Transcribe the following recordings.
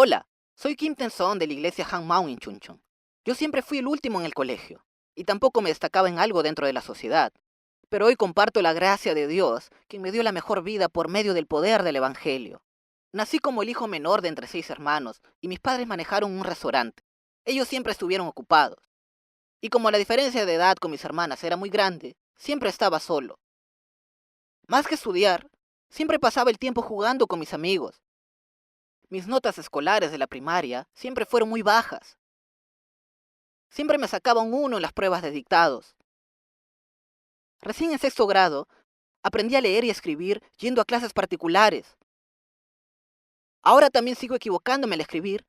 Hola, soy Kim Tenson de la iglesia Hangmao en Chuncheon. Yo siempre fui el último en el colegio y tampoco me destacaba en algo dentro de la sociedad. Pero hoy comparto la gracia de Dios, quien me dio la mejor vida por medio del poder del Evangelio. Nací como el hijo menor de entre 6 hermanos y mis padres manejaron un restaurante. Ellos siempre estuvieron ocupados. Y como la diferencia de edad con mis hermanas era muy grande, siempre estaba solo. Más que estudiar, siempre pasaba el tiempo jugando con mis amigos. Mis notas escolares de la primaria siempre fueron muy bajas. Siempre me sacaba un 1 en las pruebas de dictados. Recién en sexto grado, aprendí a leer y escribir yendo a clases particulares. Ahora también sigo equivocándome al escribir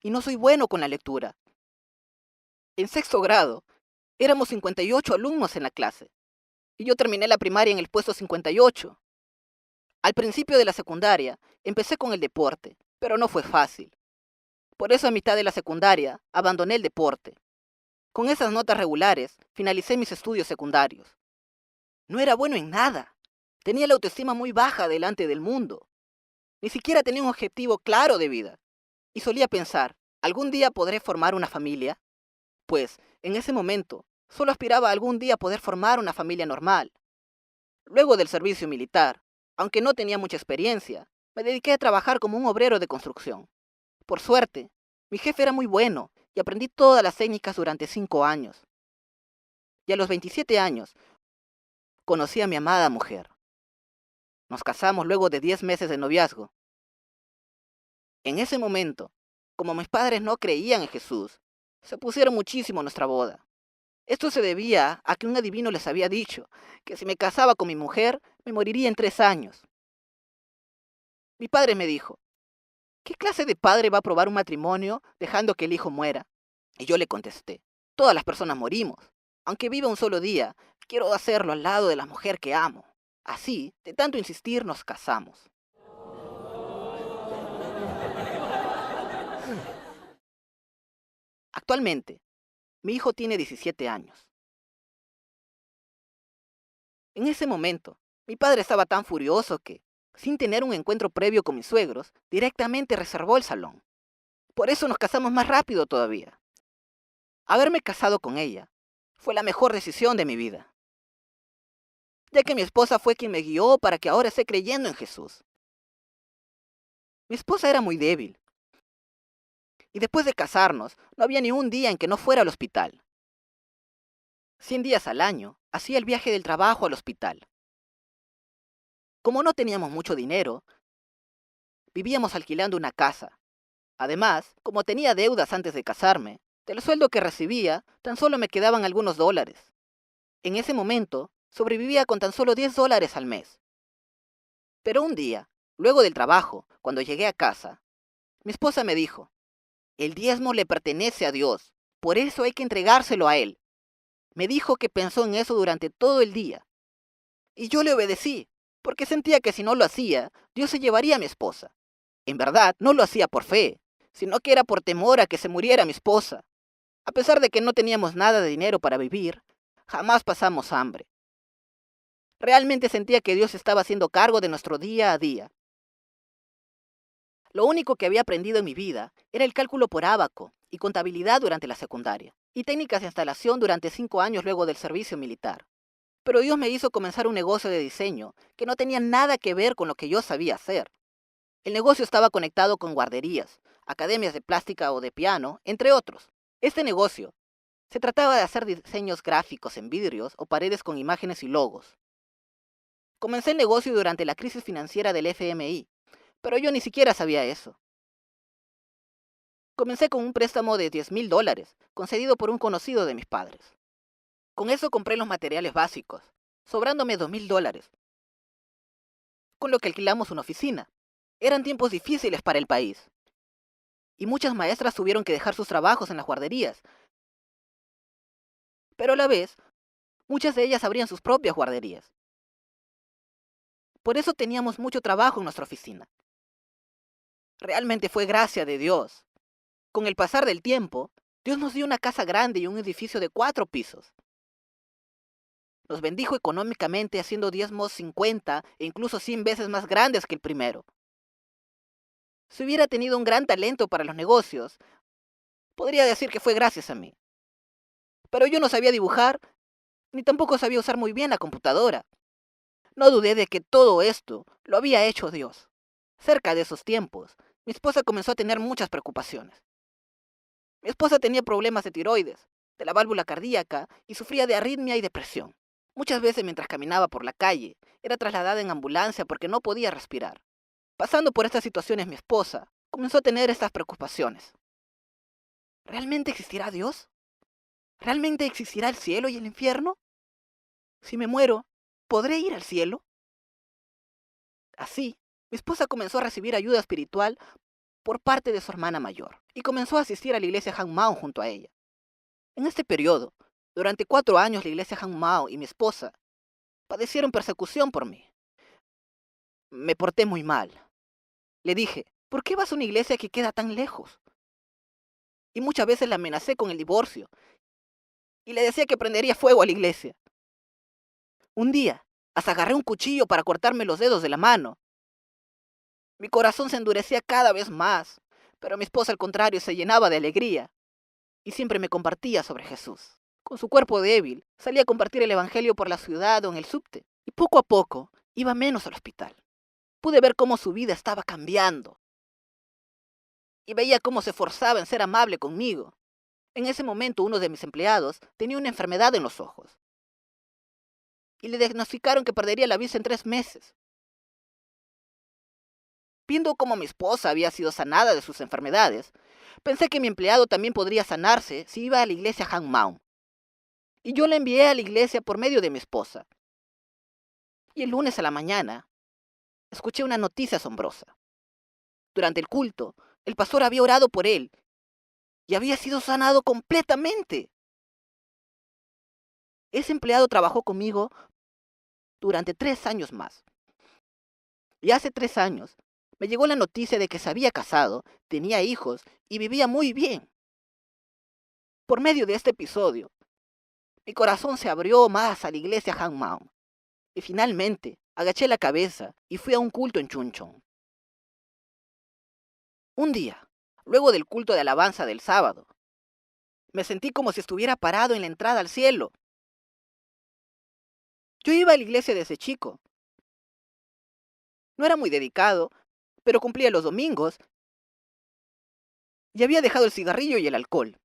y no soy bueno con la lectura. En sexto grado, éramos 58 alumnos en la clase y yo terminé la primaria en el puesto 58. Al principio de la secundaria, empecé con el deporte, pero no fue fácil. Por eso a mitad de la secundaria, abandoné el deporte. Con esas notas regulares, finalicé mis estudios secundarios. No era bueno en nada. Tenía la autoestima muy baja delante del mundo. Ni siquiera tenía un objetivo claro de vida. Y solía pensar, ¿algún día podré formar una familia? Pues, en ese momento, solo aspiraba a algún día poder formar una familia normal. Luego del servicio militar, aunque no tenía mucha experiencia, me dediqué a trabajar como un obrero de construcción. Por suerte, mi jefe era muy bueno y aprendí todas las técnicas durante 5 años. Y a los 27 años, conocí a mi amada mujer. Nos casamos luego de 10 meses de noviazgo. En ese momento, como mis padres no creían en Jesús, se pusieron muchísimo nuestra boda. Esto se debía a que un adivino les había dicho que si me casaba con mi mujer, me moriría en 3 años. Mi padre me dijo, ¿qué clase de padre va a aprobar un matrimonio dejando que el hijo muera? Y yo le contesté, todas las personas morimos. Aunque viva un solo día, quiero hacerlo al lado de la mujer que amo. Así, de tanto insistir, nos casamos. Actualmente, mi hijo tiene 17 años. En ese momento, mi padre estaba tan furioso que, sin tener un encuentro previo con mis suegros, directamente reservó el salón. Por eso nos casamos más rápido todavía. Haberme casado con ella fue la mejor decisión de mi vida, ya que mi esposa fue quien me guió para que ahora esté creyendo en Jesús. Mi esposa era muy débil, y después de casarnos, no había ni un día en que no fuera al hospital. 100 días al año, hacía el viaje del trabajo al hospital. Como no teníamos mucho dinero, vivíamos alquilando una casa. Además, como tenía deudas antes de casarme, del sueldo que recibía, tan solo me quedaban algunos dólares. En ese momento, sobrevivía con tan solo $10 al mes. Pero un día, luego del trabajo, cuando llegué a casa, mi esposa me dijo, el diezmo le pertenece a Dios, por eso hay que entregárselo a Él. Me dijo que pensó en eso durante todo el día. Y yo le obedecí, porque sentía que si no lo hacía, Dios se llevaría a mi esposa. En verdad, no lo hacía por fe, sino que era por temor a que se muriera mi esposa. A pesar de que no teníamos nada de dinero para vivir, jamás pasamos hambre. Realmente sentía que Dios estaba haciendo cargo de nuestro día a día. Lo único que había aprendido en mi vida era el cálculo por ábaco y contabilidad durante la secundaria, y técnicas de instalación durante 5 años luego del servicio militar. Pero Dios me hizo comenzar un negocio de diseño que no tenía nada que ver con lo que yo sabía hacer. El negocio estaba conectado con guarderías, academias de plástica o de piano, entre otros. Este negocio se trataba de hacer diseños gráficos en vidrios o paredes con imágenes y logos. Comencé el negocio durante la crisis financiera del FMI, pero yo ni siquiera sabía eso. Comencé con un préstamo de $10,000, concedido por un conocido de mis padres. Con eso compré los materiales básicos, sobrándome $2,000, con lo que alquilamos una oficina. Eran tiempos difíciles para el país, y muchas maestras tuvieron que dejar sus trabajos en las guarderías, pero a la vez, muchas de ellas abrían sus propias guarderías. Por eso teníamos mucho trabajo en nuestra oficina. Realmente fue gracia de Dios. Con el pasar del tiempo, Dios nos dio una casa grande y un edificio de 4 pisos. Nos bendijo económicamente haciendo diezmos 50 e incluso 100 veces más grandes que el primero. Si hubiera tenido un gran talento para los negocios, podría decir que fue gracias a mí. Pero yo no sabía dibujar, ni tampoco sabía usar muy bien la computadora. No dudé de que todo esto lo había hecho Dios. Cerca de esos tiempos, mi esposa comenzó a tener muchas preocupaciones. Mi esposa tenía problemas de tiroides, de la válvula cardíaca y sufría de arritmia y depresión. Muchas veces mientras caminaba por la calle, era trasladada en ambulancia porque no podía respirar. Pasando por estas situaciones, mi esposa comenzó a tener estas preocupaciones. ¿Realmente existirá Dios? ¿Realmente existirá el cielo y el infierno? Si me muero, ¿podré ir al cielo? Así, mi esposa comenzó a recibir ayuda espiritual por parte de su hermana mayor y comenzó a asistir a la iglesia Hangmao junto a ella. En este periodo, durante 4 años la iglesia Hangmao y mi esposa padecieron persecución por mí. Me porté muy mal. Le dije, ¿por qué vas a una iglesia que queda tan lejos? Y muchas veces la amenacé con el divorcio y le decía que prendería fuego a la iglesia. Un día, hasta agarré un cuchillo para cortarme los dedos de la mano. Mi corazón se endurecía cada vez más, pero mi esposa al contrario se llenaba de alegría y siempre me compartía sobre Jesús. Con su cuerpo débil, salía a compartir el evangelio por la ciudad o en el subte, y poco a poco iba menos al hospital. Pude ver cómo su vida estaba cambiando y veía cómo se esforzaba en ser amable conmigo. En ese momento uno de mis empleados tenía una enfermedad en los ojos y le diagnosticaron que perdería la vista en 3 meses. Viendo cómo mi esposa había sido sanada de sus enfermedades, pensé que mi empleado también podría sanarse si iba a la iglesia Hangmao. Y yo le envié a la iglesia por medio de mi esposa. Y el lunes a la mañana, escuché una noticia asombrosa. Durante el culto, el pastor había orado por él y había sido sanado completamente. Ese empleado trabajó conmigo durante 3 años más. Y hace 3 años me llegó la noticia de que se había casado, tenía hijos y vivía muy bien. Por medio de este episodio, mi corazón se abrió más a la iglesia Hangmao. Y finalmente, agaché la cabeza y fui a un culto en Chuncheon. Un día, luego del culto de alabanza del sábado, me sentí como si estuviera parado en la entrada al cielo. Yo iba a la iglesia desde chico. No era muy dedicado, pero cumplía los domingos y había dejado el cigarrillo y el alcohol.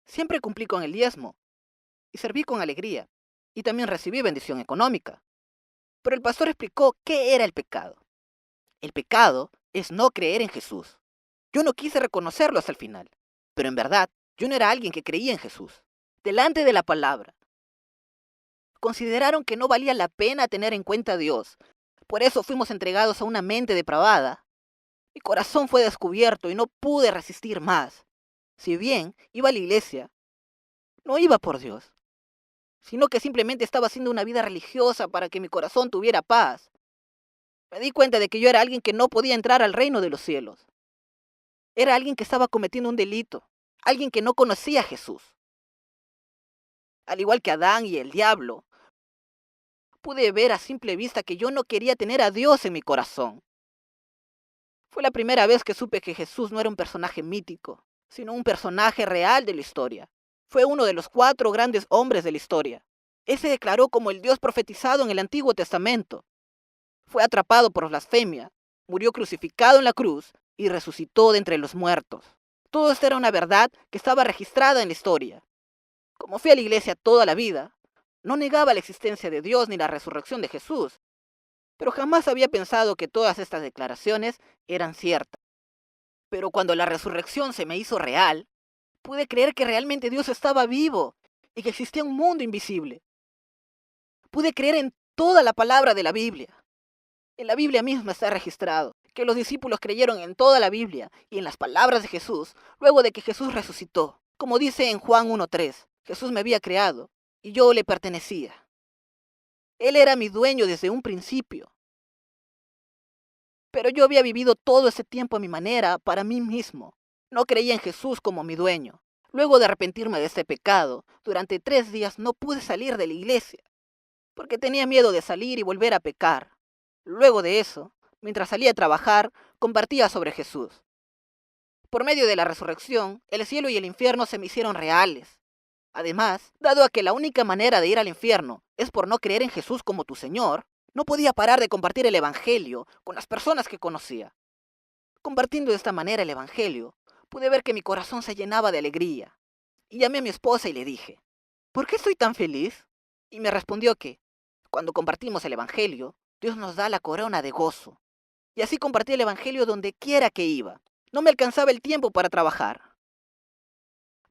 Siempre cumplí con el diezmo y serví con alegría, y también recibí bendición económica. Pero el pastor explicó qué era el pecado. El pecado es no creer en Jesús. Yo no quise reconocerlo hasta el final, pero en verdad yo no era alguien que creía en Jesús. Delante de la palabra, consideraron que no valía la pena tener en cuenta a Dios. Por eso fuimos entregados a una mente depravada. Mi corazón fue descubierto y no pude resistir más. Si bien iba a la iglesia, no iba por Dios, sino que simplemente estaba haciendo una vida religiosa para que mi corazón tuviera paz. Me di cuenta de que yo era alguien que no podía entrar al reino de los cielos. Era alguien que estaba cometiendo un delito, alguien que no conocía a Jesús. Al igual que Adán y el diablo, pude ver a simple vista que yo no quería tener a Dios en mi corazón. Fue la primera vez que supe que Jesús no era un personaje mítico, sino un personaje real de la historia. Fue uno de los 4 grandes hombres de la historia. Él se declaró como el Dios profetizado en el Antiguo Testamento. Fue atrapado por blasfemia, murió crucificado en la cruz y resucitó de entre los muertos. Todo esto era una verdad que estaba registrada en la historia. Como fui a la iglesia toda la vida, no negaba la existencia de Dios ni la resurrección de Jesús, pero jamás había pensado que todas estas declaraciones eran ciertas. Pero cuando la resurrección se me hizo real, pude creer que realmente Dios estaba vivo y que existía un mundo invisible. Pude creer en toda la palabra de la Biblia. En la Biblia misma está registrado que los discípulos creyeron en toda la Biblia y en las palabras de Jesús luego de que Jesús resucitó. Como dice en Juan 1:3, Jesús me había creado y yo le pertenecía. Él era mi dueño desde un principio. Pero yo había vivido todo ese tiempo a mi manera, para mí mismo. No creía en Jesús como mi dueño. Luego de arrepentirme de este pecado, durante 3 días no pude salir de la iglesia, porque tenía miedo de salir y volver a pecar. Luego de eso, Mientras salía a trabajar, compartía sobre Jesús. Por medio de la resurrección, el cielo y el infierno se me hicieron reales. Además, dado a que la única manera de ir al infierno es por no creer en Jesús como tu Señor, no podía parar de compartir el Evangelio con las personas que conocía. Compartiendo de esta manera el Evangelio, pude ver que mi corazón se llenaba de alegría. Y llamé a mi esposa y le dije, ¿por qué estoy tan feliz? Y me respondió que, cuando compartimos el Evangelio, Dios nos da la corona de gozo. Y así compartí el Evangelio donde quiera que iba. No me alcanzaba el tiempo para trabajar.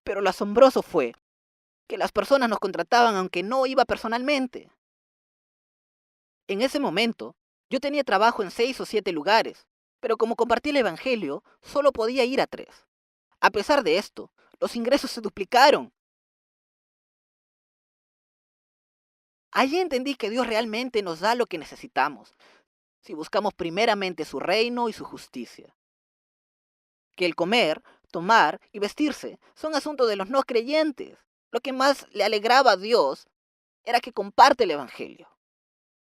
Pero lo asombroso fue que las personas nos contrataban aunque no iba personalmente. En ese momento, yo tenía trabajo en 6 o 7 lugares, pero como compartí el Evangelio, solo podía ir a 3. A pesar de esto, los ingresos se duplicaron. Allí entendí que Dios realmente nos da lo que necesitamos, si buscamos primeramente su reino y su justicia. Que el comer, tomar y vestirse son asuntos de los no creyentes. Lo que más le alegraba a Dios era que comparte el Evangelio.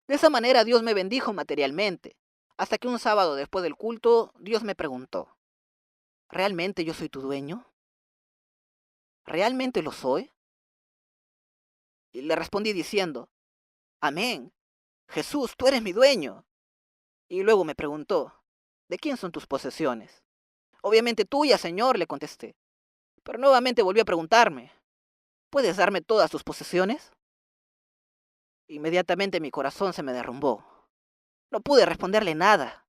De esa manera Dios me bendijo materialmente, hasta que un sábado después del culto, Dios me preguntó, ¿realmente yo soy tu dueño? ¿Realmente lo soy? Y le respondí diciendo, amén, Jesús, tú eres mi dueño. Y luego me preguntó, ¿de quién son tus posesiones? Obviamente tuya, Señor, le contesté. Pero nuevamente volvió a preguntarme, ¿puedes darme todas tus posesiones? Inmediatamente mi corazón se me derrumbó. No pude responderle nada.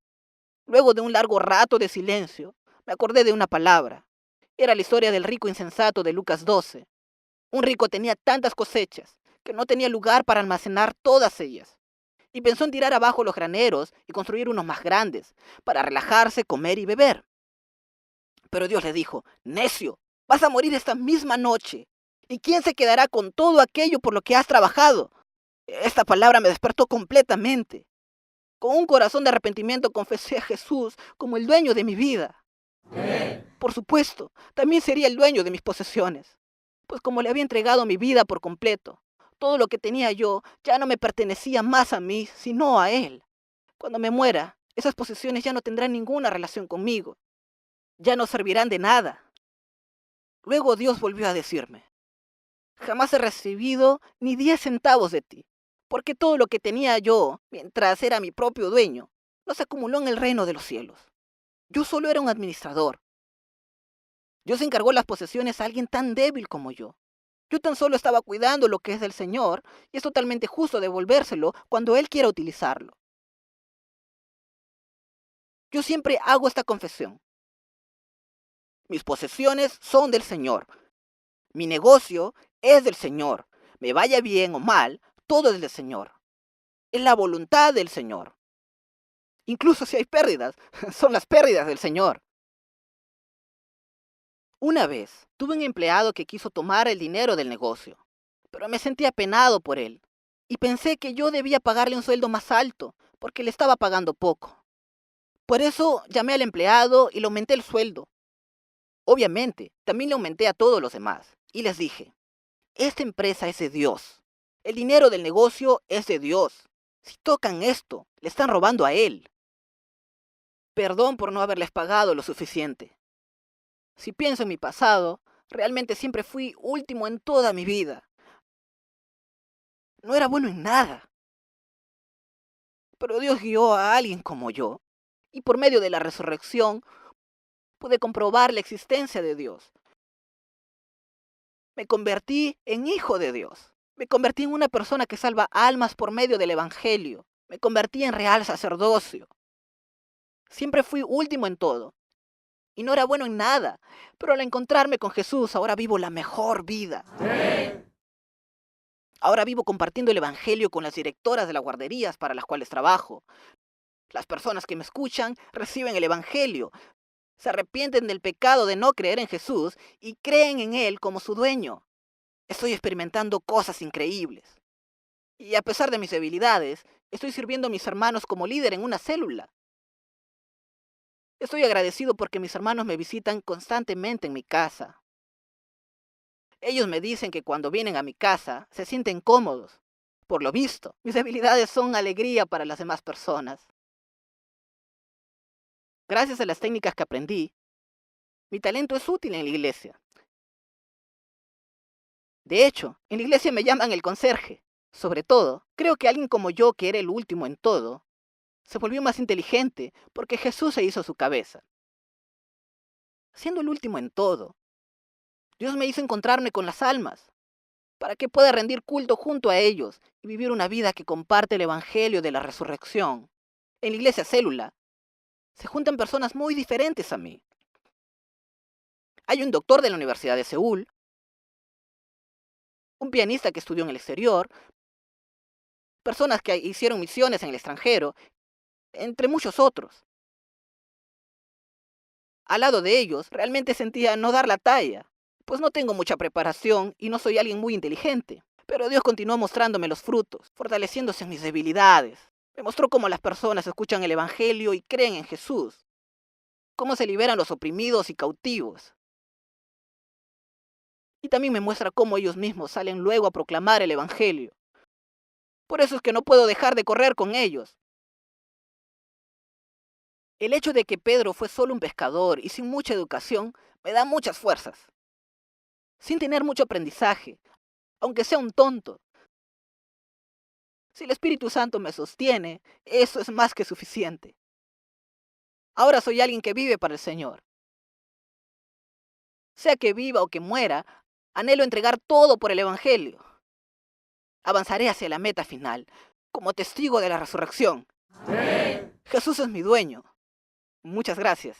Luego de un largo rato de silencio, me acordé de una palabra. Era la historia del rico insensato de Lucas 12. Un rico tenía tantas cosechas que no tenía lugar para almacenar todas ellas. Y pensó en tirar abajo los graneros y construir unos más grandes, para relajarse, comer y beber. Pero Dios le dijo, necio, vas a morir esta misma noche. ¿Y quién se quedará con todo aquello por lo que has trabajado? Esta palabra me despertó completamente. Con un corazón de arrepentimiento confesé a Jesús como el dueño de mi vida. Por supuesto, también sería el dueño de mis posesiones, pues como le había entregado mi vida por completo, todo lo que tenía yo ya no me pertenecía más a mí, sino a Él. Cuando me muera, esas posesiones ya no tendrán ninguna relación conmigo, ya no servirán de nada. Luego Dios volvió a decirme, jamás he recibido ni 10 centavos de ti, porque todo lo que tenía yo, mientras era mi propio dueño, no se acumuló en el reino de los cielos. Yo solo era un administrador. Dios encargó las posesiones a alguien tan débil como yo. Yo tan solo estaba cuidando lo que es del Señor y es totalmente justo devolvérselo cuando Él quiera utilizarlo. Yo siempre hago esta confesión. Mis posesiones son del Señor. Mi negocio es del Señor. Me vaya bien o mal, todo es del Señor. Es la voluntad del Señor. Incluso si hay pérdidas, son las pérdidas del Señor. Una vez tuve un empleado que quiso tomar el dinero del negocio, pero me sentí apenado por él y pensé que yo debía pagarle un sueldo más alto porque le estaba pagando poco. Por eso llamé al empleado y le aumenté el sueldo. Obviamente, también le aumenté a todos los demás y les dije, esta empresa es de Dios. El dinero del negocio es de Dios. Si tocan esto, le están robando a Él. Perdón por no haberles pagado lo suficiente. Si pienso en mi pasado, realmente siempre fui último en toda mi vida. No era bueno en nada. Pero Dios guió a alguien como yo, y por medio de la resurrección pude comprobar la existencia de Dios. Me convertí en hijo de Dios. Me convertí en una persona que salva almas por medio del Evangelio. Me convertí en real sacerdocio. Siempre fui último en todo. Y no era bueno en nada. Pero al encontrarme con Jesús, ahora vivo la mejor vida. Ahora vivo compartiendo el Evangelio con las directoras de las guarderías para las cuales trabajo. Las personas que me escuchan reciben el Evangelio, se arrepienten del pecado de no creer en Jesús y creen en Él como su dueño. Estoy experimentando cosas increíbles. Y a pesar de mis debilidades, estoy sirviendo a mis hermanos como líder en una célula. Estoy agradecido porque mis hermanos me visitan constantemente en mi casa. Ellos me dicen que cuando vienen a mi casa se sienten cómodos. Por lo visto, mis debilidades son alegría para las demás personas. Gracias a las técnicas que aprendí, mi talento es útil en la iglesia. De hecho, en la iglesia me llaman el conserje. Sobre todo, creo que alguien como yo, que era el último en todo, se volvió más inteligente porque Jesús se hizo su cabeza. Siendo el último en todo, Dios me hizo encontrarme con las almas, para que pueda rendir culto junto a ellos y vivir una vida que comparte el Evangelio de la resurrección. En la iglesia célula se juntan personas muy diferentes a mí. Hay un doctor de la Universidad de Seúl, un pianista que estudió en el exterior, personas que hicieron misiones en el extranjero, entre muchos otros. Al lado de ellos, realmente sentía no dar la talla, pues no tengo mucha preparación y no soy alguien muy inteligente. Pero Dios continuó mostrándome los frutos, fortaleciéndose en mis debilidades. Me mostró cómo las personas escuchan el Evangelio y creen en Jesús, cómo se liberan los oprimidos y cautivos. Y también me muestra cómo ellos mismos salen luego a proclamar el Evangelio. Por eso es que no puedo dejar de correr con ellos. El hecho de que Pedro fue solo un pescador y sin mucha educación me da muchas fuerzas. Sin tener mucho aprendizaje, aunque sea un tonto. Si el Espíritu Santo me sostiene, eso es más que suficiente. Ahora soy alguien que vive para el Señor. Sea que viva o que muera, anhelo entregar todo por el Evangelio. Avanzaré hacia la meta final, como testigo de la resurrección. Jesús es mi dueño. Muchas gracias.